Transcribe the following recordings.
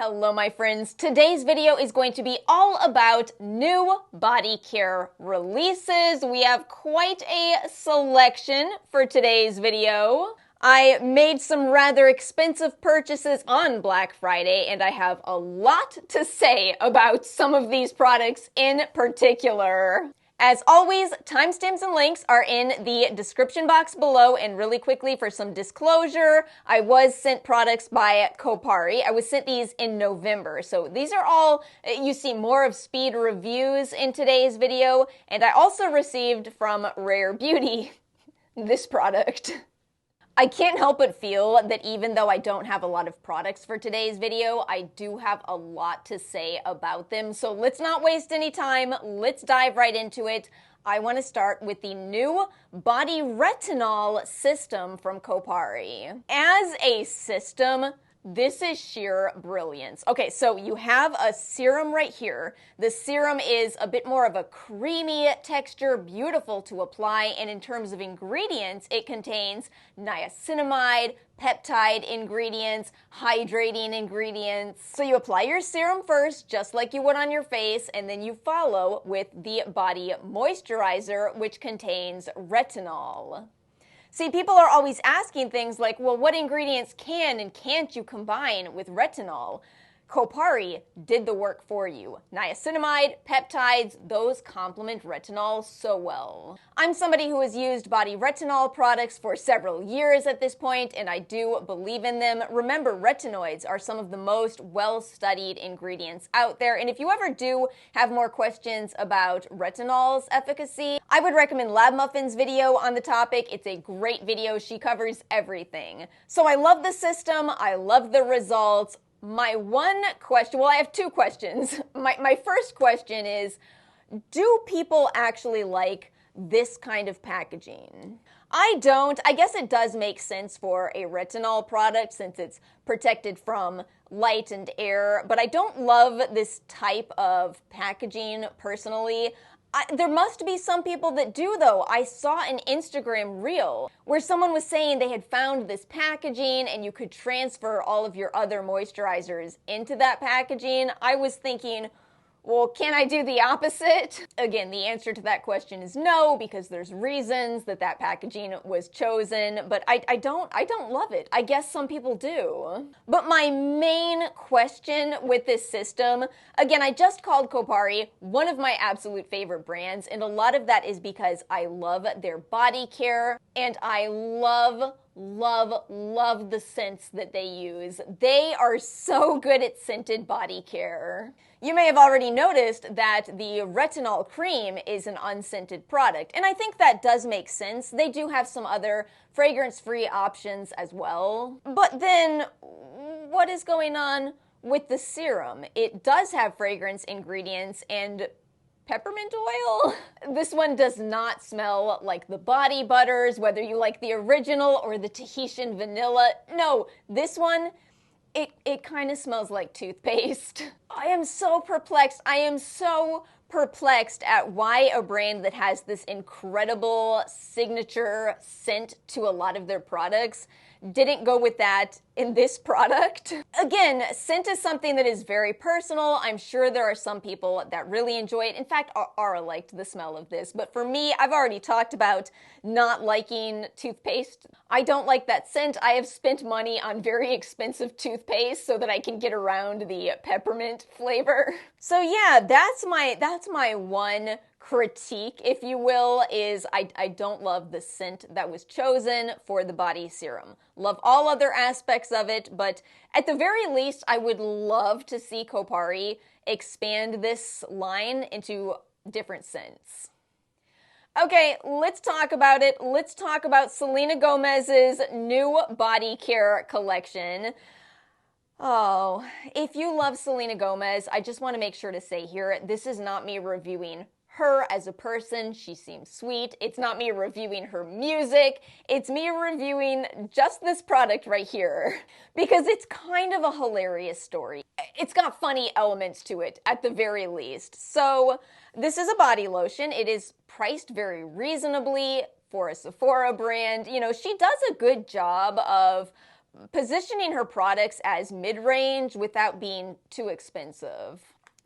Hello my friends, today's video is going to be all about new body care releases. We have quite a selection for today's video. I made some rather expensive purchases on Black Friday and I have a lot to say about some of these products in particular. As always, timestamps and links are in the description box below, and really quickly for some disclosure, I was sent products by Kopari. I was sent these in November, so these are all, you see more of speed reviews in today's video, and I also received from Rare Beauty this product. I can't help but feel that even though I don't have a lot of products for today's video, I do have a lot to say about them. So let's not waste any time. Let's dive right into it. I want to start with the new Body Retinol system from Kopari. As a system, this is sheer brilliance. Okay, so you have a serum right here. The serum is a bit more of a creamy texture, beautiful to apply, and in terms of ingredients, it contains niacinamide, peptide ingredients, hydrating ingredients. So you apply your serum first, just like you would on your face, and then you follow with the body moisturizer, which contains retinol. See, people are always asking things like, well, what ingredients can and can't you combine with retinol? Kopari did the work for you. Niacinamide, peptides, those complement retinol so well. I'm somebody who has used body retinol products for several years at this point, and I do believe in them. Remember, retinoids are some of the most well-studied ingredients out there, and if you ever do have more questions about retinol's efficacy, I would recommend Lab Muffin's video on the topic. It's a great video. She covers everything. So I love the system. I love the results. My one question, well, I have two questions. My first question is, do people actually like this kind of packaging? I don't. I guess it does make sense for a retinol product since it's protected from light and air, but I don't love this type of packaging personally. There must be some people that do, though. I saw an Instagram reel where someone was saying they had found this packaging and you could transfer all of your other moisturizers into that packaging. I was thinking, well, can I do the opposite? Again, the answer to that question is no, because there's reasons that that packaging was chosen, but I don't love it. I guess some people do. But my main question with this system, again, I just called Kopari one of my absolute favorite brands, and a lot of that is because I love their body care, and I love the scents that they use. They are so good at scented body care. You may have already noticed that the retinol cream is an unscented product, and I think that does make sense. They do have some other fragrance-free options as well. But then, what is going on with the serum? It does have fragrance ingredients and peppermint oil. This one does not smell like the body butters, whether you like the original or the Tahitian vanilla. No, this one, it kind of smells like toothpaste. I am so perplexed. I am so perplexed at why a brand that has this incredible signature scent to a lot of their products didn't go with that in this product. Again, scent is something that is very personal. I'm sure there are some people that really enjoy it. In fact, Ara liked the smell of this, but for me, I've already talked about not liking toothpaste. I don't like that scent. I have spent money on very expensive toothpaste so that I can get around the peppermint flavor. So yeah, that's my one critique, if you will, is I don't love the scent that was chosen for the body serum. Love all other aspects of it, but at the very least, I would love to see Kopari expand this line into different scents. Okay, let's talk about it. Let's talk about Selena Gomez's new body care collection. Oh, if you love Selena Gomez, I just want to make sure to say here, this is not me reviewing her as a person. She seems sweet. It's not me reviewing her music. It's me reviewing just this product right here because it's kind of a hilarious story. It's got funny elements to it at the very least. So this is a body lotion. It is priced very reasonably for a Sephora brand. You know, she does a good job of positioning her products as mid-range without being too expensive.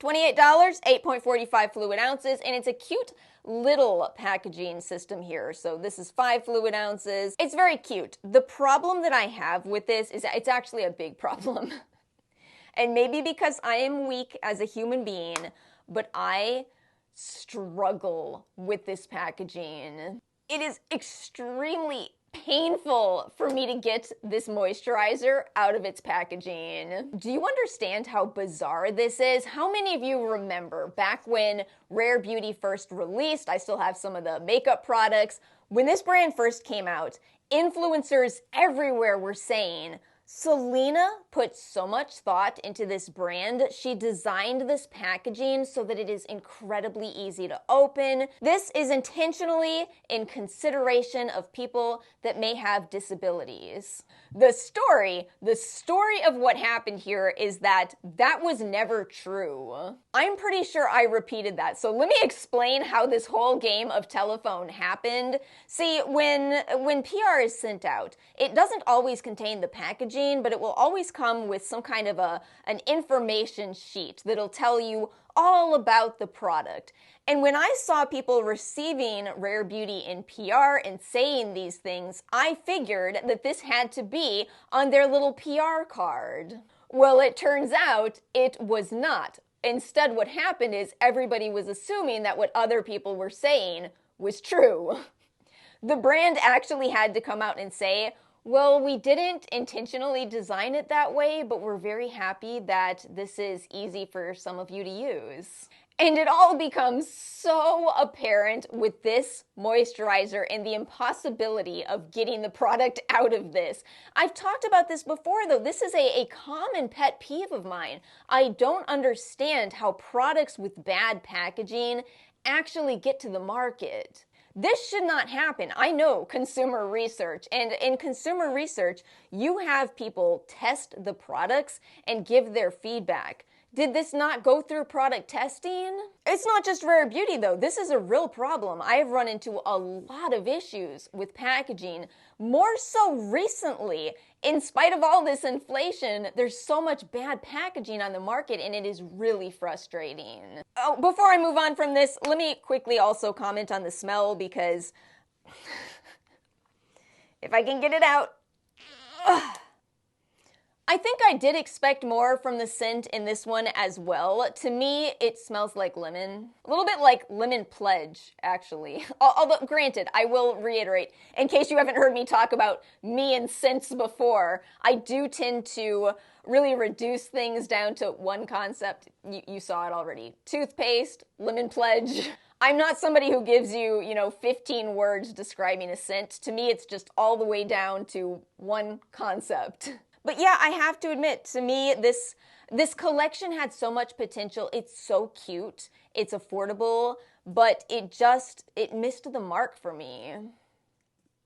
$28, 8.45 fluid ounces, and it's a cute little packaging system here. So this is 5 fluid ounces. It's very cute. The problem that I have with this is that it's actually a big problem. And maybe because I am weak as a human being, but I struggle with this packaging. It is extremely painful for me to get this moisturizer out of its packaging. Do you understand how bizarre this is? How many of you remember back when Rare Beauty first released? I still have some of the makeup products. When this brand first came out, influencers everywhere were saying, Selena put so much thought into this brand. She designed this packaging so that it is incredibly easy to open. This is intentionally in consideration of people that may have disabilities. The story of what happened here is that was never true. I'm pretty sure I repeated that. So let me explain how this whole game of telephone happened. See, when PR is sent out, it doesn't always contain the packaging, but it will always come with some kind of an information sheet that'll tell you all about the product. And when I saw people receiving Rare Beauty in PR and saying these things, I figured that this had to be on their little PR card. Well, it turns out it was not. Instead, what happened is everybody was assuming that what other people were saying was true. The brand actually had to come out and say, well, we didn't intentionally design it that way, but we're very happy that this is easy for some of you to use. And it all becomes so apparent with this moisturizer and the impossibility of getting the product out of this. I've talked about this before, though. This is a common pet peeve of mine. I don't understand how products with bad packaging actually get to the market. This should not happen. I know consumer research, and in consumer research, you have people test the products and give their feedback. Did this not go through product testing? It's not just Rare Beauty, though. This is a real problem. I have run into a lot of issues with packaging, more so recently. In spite of all this inflation, there's so much bad packaging on the market, and it is really frustrating. Oh, before I move on from this, let me quickly also comment on the smell, because if I can get it out. I think I did expect more from the scent in this one as well. To me, it smells like lemon. A little bit like Lemon Pledge, actually. Although, granted, I will reiterate, in case you haven't heard me talk about me and scents before, I do tend to really reduce things down to one concept. You saw it already. Toothpaste, Lemon Pledge. I'm not somebody who gives you, 15 words describing a scent. To me, it's just all the way down to one concept. But yeah, I have to admit, to me, this collection had so much potential. It's so cute, it's affordable, but it missed the mark for me.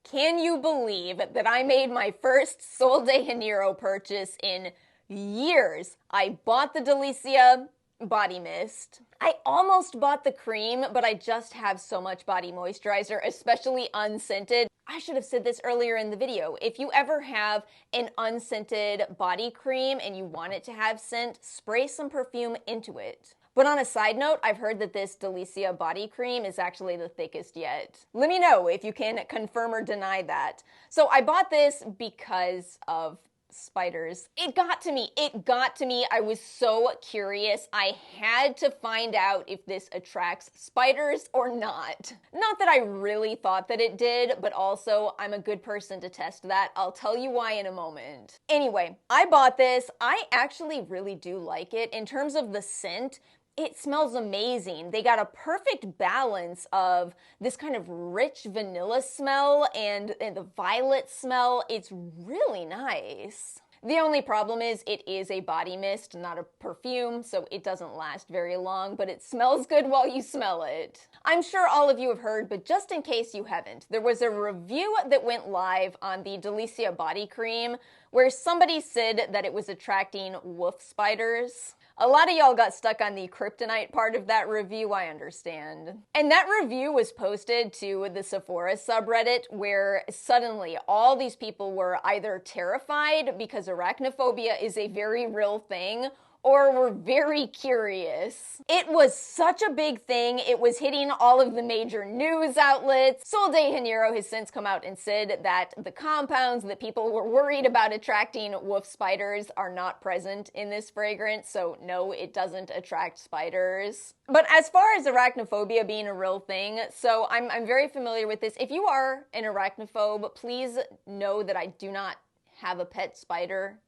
Can you believe that I made my first Sol de Janeiro purchase in years? I bought the Delicia body mist. I almost bought the cream, but I just have so much body moisturizer, especially unscented. I should have said this earlier in the video. If you ever have an unscented body cream and you want it to have scent, spray some perfume into it. But on a side note, I've heard that this Delicia body cream is actually the thickest yet. Let me know if you can confirm or deny that. So I bought this because of spiders. It got to me. I was so curious. I had to find out if this attracts spiders or not. Not that I really thought that it did, but also I'm a good person to test that. I'll tell you why in a moment. Anyway, I bought this. I actually really do like it. In terms of the scent, it smells amazing. They got a perfect balance of this kind of rich vanilla smell and the violet smell. It's really nice. The only problem is it is a body mist, not a perfume, so it doesn't last very long, but it smells good while you smell it. I'm sure all of you have heard, but just in case you haven't, there was a review that went live on the Delicia body cream where somebody said that it was attracting wolf spiders. A lot of y'all got stuck on the kryptonite part of that review, I understand. And that review was posted to the Sephora subreddit, where suddenly all these people were either terrified because arachnophobia is a very real thing, or were very curious. It was such a big thing, it was hitting all of the major news outlets. Sol de Janeiro has since come out and said that the compounds that people were worried about attracting wolf spiders are not present in this fragrance, so no, it doesn't attract spiders. But as far as arachnophobia being a real thing, so I'm very familiar with this. If you are an arachnophobe, please know that I do not have a pet spider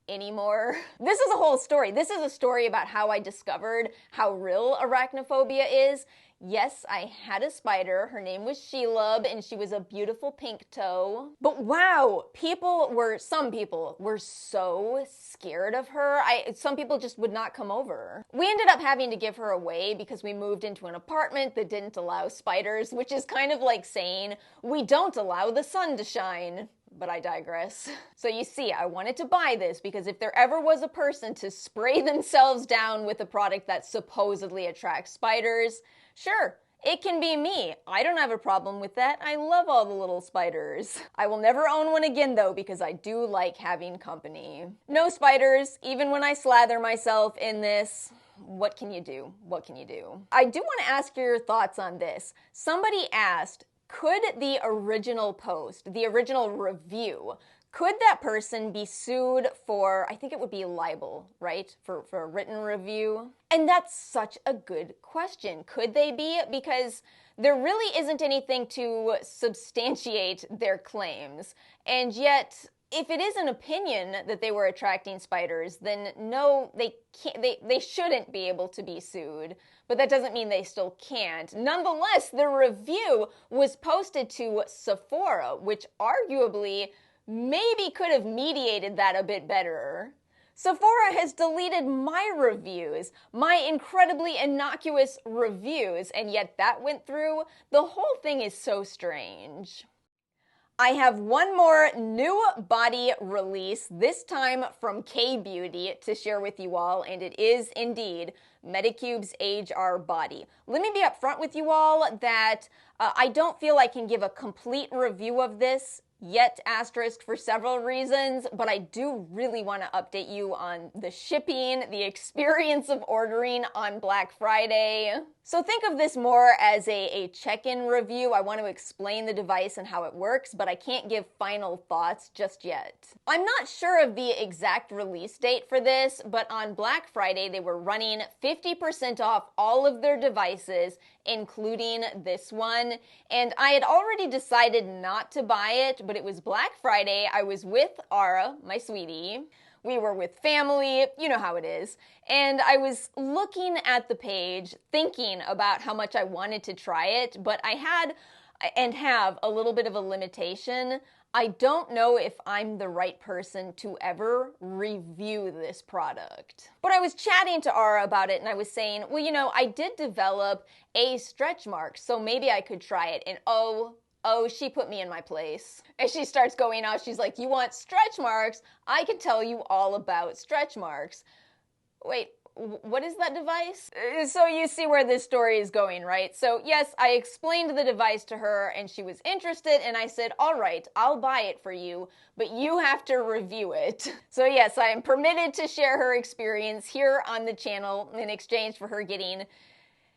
anymore. This is a whole story. This is a story about how I discovered how real arachnophobia is. Yes, I had a spider. Her name was Sheila, and she was a beautiful pink toe. But wow, some people were so scared of her. Some people just would not come over. We ended up having to give her away because we moved into an apartment that didn't allow spiders, which is kind of like saying, we don't allow the sun to shine. But I digress. So you see, I wanted to buy this because if there ever was a person to spray themselves down with a product that supposedly attracts spiders, sure, it can be me. I don't have a problem with that. I love all the little spiders. I will never own one again though, because I do like having company. No spiders, even when I slather myself in this. What can you do? What can you do? I do want to ask your thoughts on this. Somebody asked, could the original post, the original review, could that person be sued for, I think it would be libel, right? For a written review? And that's such a good question. Could they be? Because there really isn't anything to substantiate their claims. And yet, if it is an opinion that they were attracting spiders, then no, they can't, they shouldn't be able to be sued. But that doesn't mean they still can't. Nonetheless, the review was posted to Sephora, which arguably maybe could have mediated that a bit better. Sephora has deleted my reviews, my incredibly innocuous reviews, and yet that went through. The whole thing is so strange. I have one more new body release, this time from K-Beauty, to share with you all, and it is indeed Medicube's Age Our Body. Let me be upfront with you all that I don't feel I can give a complete review of this yet, asterisk, for several reasons, but I do really want to update you on the shipping, the experience of ordering on Black Friday. So think of this more as a check-in review. I want to explain the device and how it works, but I can't give final thoughts just yet. I'm not sure of the exact release date for this, but on Black Friday they were running 50% off all of their devices, including this one, and I had already decided not to buy it, but it was Black Friday. I was with Ara, my sweetie. We were with family, you know how it is. And I was looking at the page, thinking about how much I wanted to try it, but I had and have a little bit of a limitation. I don't know if I'm the right person to ever review this product. But I was chatting to Ara about it and I was saying, well, you know, I did develop a stretch mark, so maybe I could try it. And oh, she put me in my place. As she starts going out, she's like, you want stretch marks? I can tell you all about stretch marks. Wait, what is that device? So you see where this story is going, right? So yes, I explained the device to her and she was interested and I said, all right, I'll buy it for you, but you have to review it. So yes, I am permitted to share her experience here on the channel in exchange for her getting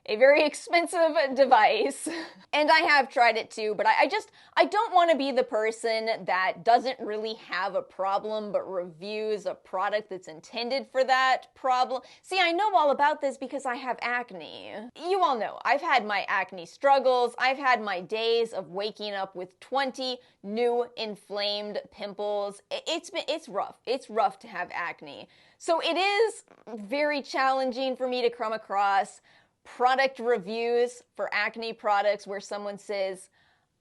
a very expensive device. And I have tried it too, but I don't want to be the person that doesn't really have a problem but reviews a product that's intended for that problem. See, I know all about this because I have acne. You all know, I've had my acne struggles. I've had my days of waking up with 20 new inflamed pimples. It's rough. It's rough to have acne. So it is very challenging for me to come across product reviews for acne products where someone says,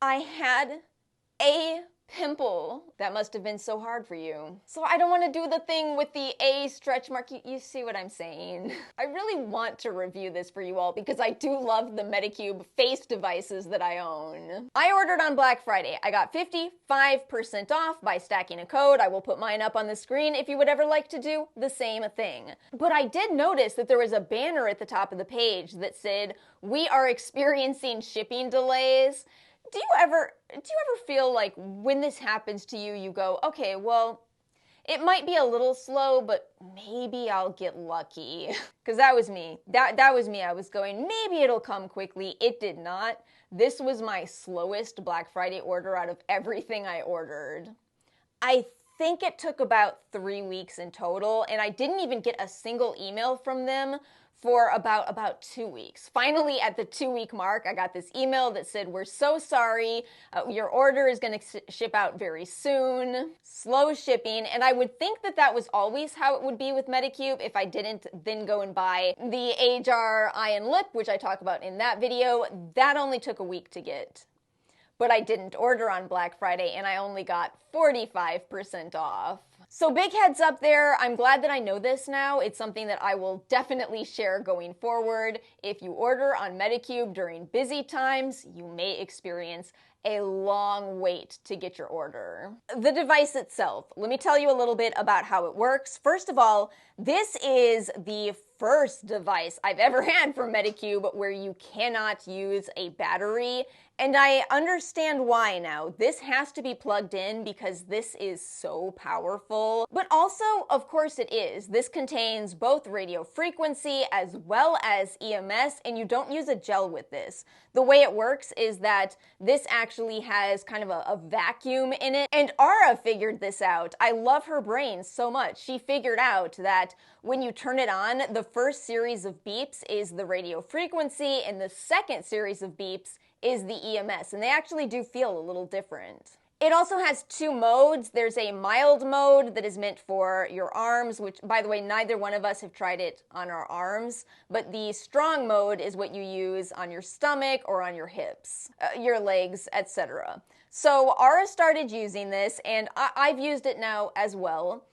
I had a pimple. That must have been so hard for you. So I don't want to do the thing with the A stretch mark. You see what I'm saying? I really want to review this for you all because I do love the Medicube face devices that I own. I ordered on Black Friday. I got 55% off by stacking a code. I will put mine up on the screen if you would ever like to do the same thing. But I did notice that there was a banner at the top of the page that said, "We are experiencing shipping delays." Do you ever feel like when this happens to you, you go, okay, well, it might be a little slow, but maybe I'll get lucky? Because that was me. That was me. I was going, maybe it'll come quickly. It did not. This was my slowest Black Friday order out of everything I ordered. I think it took about 3 weeks in total, and I didn't even get a single email from them for about 2 weeks. Finally, at the 2-week mark, I got this email that said, "We're so sorry, your order is going to ship out very soon." Slow shipping, and I would think that that was always how it would be with Medicube if I didn't then go and buy the A-Jar Eye and Lip, which I talk about in that video. That only took a week to get. But I didn't order on Black Friday, and I only got 45% off. So big heads up there. I'm glad that I know this now. It's something that I will definitely share going forward. If you order on Medicube during busy times, you may experience a long wait to get your order. The device itself, let me tell you a little bit about how it works. First of all, this is the first device I've ever had from Medicube where you cannot use a battery. And I understand why now. This has to be plugged in because this is so powerful. But also, of course it is. This contains both radio frequency as well as EMS, and you don't use a gel with this. The way it works is that this actually has kind of a vacuum in it. And Ara figured this out. I love her brain so much. She figured out that when you turn it on, the first series of beeps is the radio frequency, and the second series of beeps is the EMS, and they actually do feel a little different. It also has 2 modes. There's a mild mode that is meant for your arms, which, by the way, neither one of us have tried it on our arms, but the strong mode is what you use on your stomach or on your hips, your legs, etc. So Ara started using this, and I've used it now as well.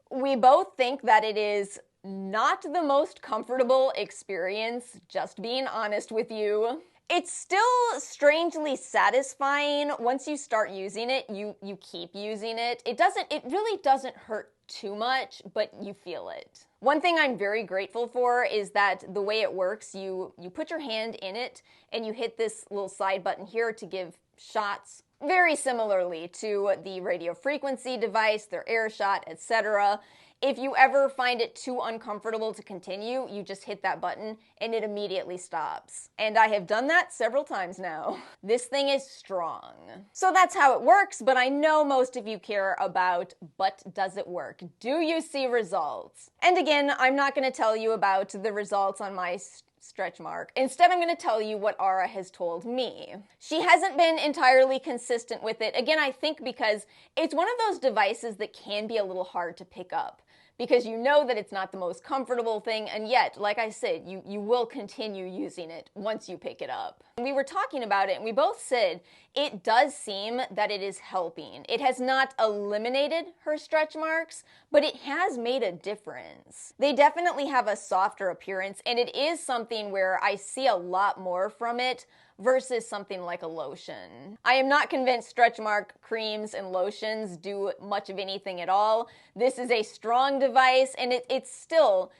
We both think that it is not the most comfortable experience, just being honest with you. It's still strangely satisfying. Once you start using it, you keep using it. It really doesn't hurt too much, but you feel it. One thing I'm very grateful for is that the way it works, you put your hand in it and you hit this little side button here to give shots, very similarly to the radio frequency device, their air shot, etc. If you ever find it too uncomfortable to continue, you just hit that button and it immediately stops. And I have done that several times now. This thing is strong. So that's how it works, but I know most of you care about, but does it work? Do you see results? And again, I'm not going to tell you about the results on my stretch mark. Instead, I'm going to tell you what Ara has told me. She hasn't been entirely consistent with it. Again, I think because it's one of those devices that can be a little hard to pick up, because you know that it's not the most comfortable thing, and yet, like I said, you will continue using it once you pick it up. We were talking about it, and we both said it does seem that it is helping. It has not eliminated her stretch marks, but it has made a difference. They definitely have a softer appearance, and it is something where I see a lot more from it versus something like a lotion. I am not convinced stretch mark creams and lotions do much of anything at all. This is a strong device, and it still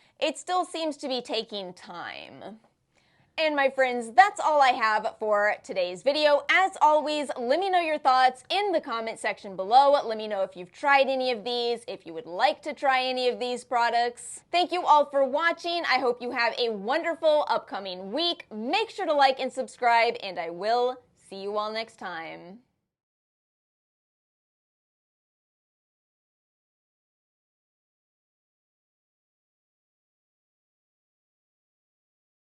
seems to be taking time. And my friends, that's all I have for today's video. As always, let me know your thoughts in the comment section below. Let me know if you've tried any of these, if you would like to try any of these products. Thank you all for watching. I hope you have a wonderful upcoming week. Make sure to like and subscribe, and I will see you all next time.